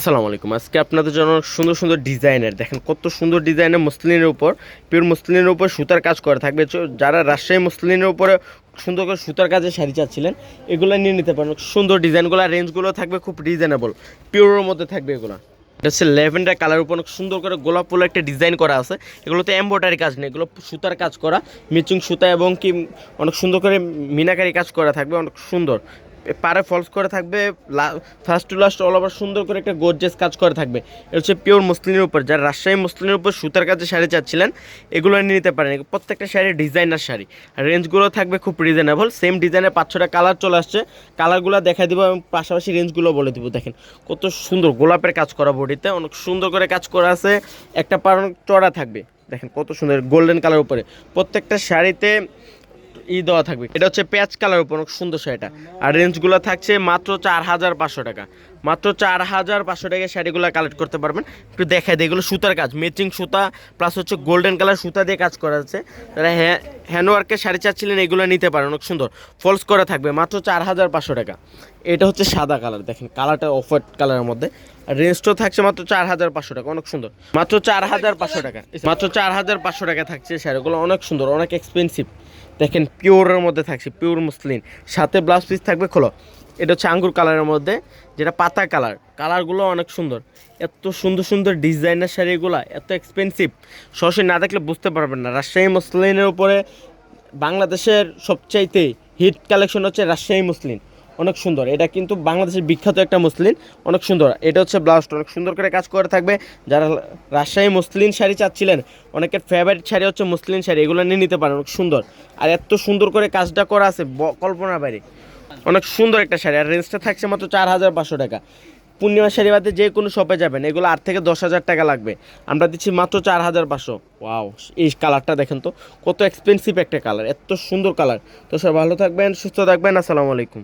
আসসালামু আলাইকুম। আজকে আপনাদের জন্য সুন্দর সুন্দর ডিজাইনের দেখেন কত সুন্দর ডিজাইনের মসলিনের উপর পিওর মসলিনের উপর সুতার কাজ করা থাকবে। যারা রাজশাহী মসলিনের উপরে সুন্দর করে সুতার কাজে শাড়ি চাচ্ছিলেন এগুলো নিয়ে নিতে পারেন। সুন্দর ডিজাইনগুলো রেঞ্জগুলো থাকবে খুব রিজনেবল, পিওরের মধ্যে থাকবে এগুলো। এটা হচ্ছে ল্যাভেন্ডার কালার উপর অনেক সুন্দর করে গোলাপ ফুলের একটা ডিজাইন করা আছে। এগুলোতে এমব্রয়ডারি কাজ নেই, এগুলো সুতার কাজ করা, মিচিং সুতা এবং কি অনেক সুন্দর করে মিনাকারি কাজ করা থাকবে, অনেক সুন্দর। পারে ফলস করে থাকবে, first to last all over সুন্দর করে একটা গর্জিয়াস কাজ করে থাকবে। এটা হচ্ছে পিওর মসলিনের উপর, যারা রাজশাহী মসলিনের উপর সুতার কাজে শাড়ি চাচ্ছিলেন এগুলো নিয়ে নিতে পারেন। প্রত্যেকটা শাড়ি ডিজাইনার শাড়ি, আর রেঞ্জগুলো থাকবে খুব রিজনেবল। সেম ডিজাইনের 5-6টা কালার চলে আসছে, কালারগুলো দেখা দিব এবং পাশাপাশি রেঞ্জগুলো বলে দিব। দেখেন কত সুন্দর গোলাপের কাজ করা, বডিতে অনেক সুন্দর করে কাজ করা আছে, একটা পার চড়া থাকবে। দেখেন কত সুন্দর গোল্ডেন কালার উপরে প্রত্যেকটা শাড়িতে দেওয়া থাকবে। এটা হচ্ছে পেঁয়াজ কালার উপর অনেক সুন্দর শাড়িটা, আর রেঞ্জগুলো থাকছে মাত্র 4,500 টাকা। মাত্র 4,500 টাকায় শাড়িগুলো কালেক্ট করতে পারবেন। একটু দেখাই দিই, এগুলো সুতার কাজ, ম্যাচিং সুতা প্লাস হচ্ছে গোল্ডেন কালার সুতা দিয়ে কাজ করা আছে। তারা হ্যান্ডওয়ার্কের শাড়ি চাচ্ছিলেন এগুলো নিতে পারেন, অনেক সুন্দর ফলস করা থাকবে মাত্র 4,500 টাকা। এটা হচ্ছে সাদা কালার, দেখেন কালারটা অফ হোয়াইট কালারের মধ্যে, আর রেঞ্জটাও থাকছে মাত্র 4,500 টাকা, অনেক সুন্দর। মাত্র 4,500 টাকা, মাত্র 4,500 টাকা থাকছে শাড়িগুলো, অনেক সুন্দর, অনেক এক্সপেন্সিভ। দেখেন পিওরের মধ্যে থাকছে, পিওর মুসলিন, সাথে ব্লাউজ পিস থাকবে খোলো। এটা হচ্ছে আঙ্গুর কালারের মধ্যে, যেটা পাতা কালার, কালারগুলো অনেক সুন্দর। এত সুন্দর সুন্দর ডিজাইনার শাড়িগুলো এত এক্সপেন্সিভ, সরাসরি না দেখলে বুঝতে পারবেন না। রাজশাহী মসলিনের উপরে বাংলাদেশের সবচাইতে হিট কালেকশন হচ্ছে রাজশাহী মসলিন, অনেক সুন্দর। এটা কিন্তু বাংলাদেশের বিখ্যাত একটা মসলিন, অনেক সুন্দর। এটা হচ্ছে ব্লাউজটা অনেক সুন্দর করে কাজ করে থাকবে। যারা রাজশাহী মসলিন শাড়ি চাচ্ছিলেন, অনেকের ফেভারিট শাড়ি হচ্ছে মসলিন শাড়ি, এগুলো নিয়ে নিতে পারেন, অনেক সুন্দর। আর এত সুন্দর করে কাজটা করা আছে কল্পনার বাইরে, অনেক সুন্দর একটা শাড়ি। আর রেঞ্জটা থাকছে মাত্র 4,500 টাকা। পূর্ণিমা শাড়ি বাদে যে কোনো শপে যাবেন এগুলো 8 থেকে 10,000 টাকা লাগবে, আমরা দিচ্ছি মাত্র 4,500। ওয়াও, এই কালারটা দেখেন তো কত এক্সপেন্সিভ একটা কালার, এত সুন্দর কালার। তো সব ভালো থাকবেন, সুস্থ থাকবেন, আসসালামু আলাইকুম।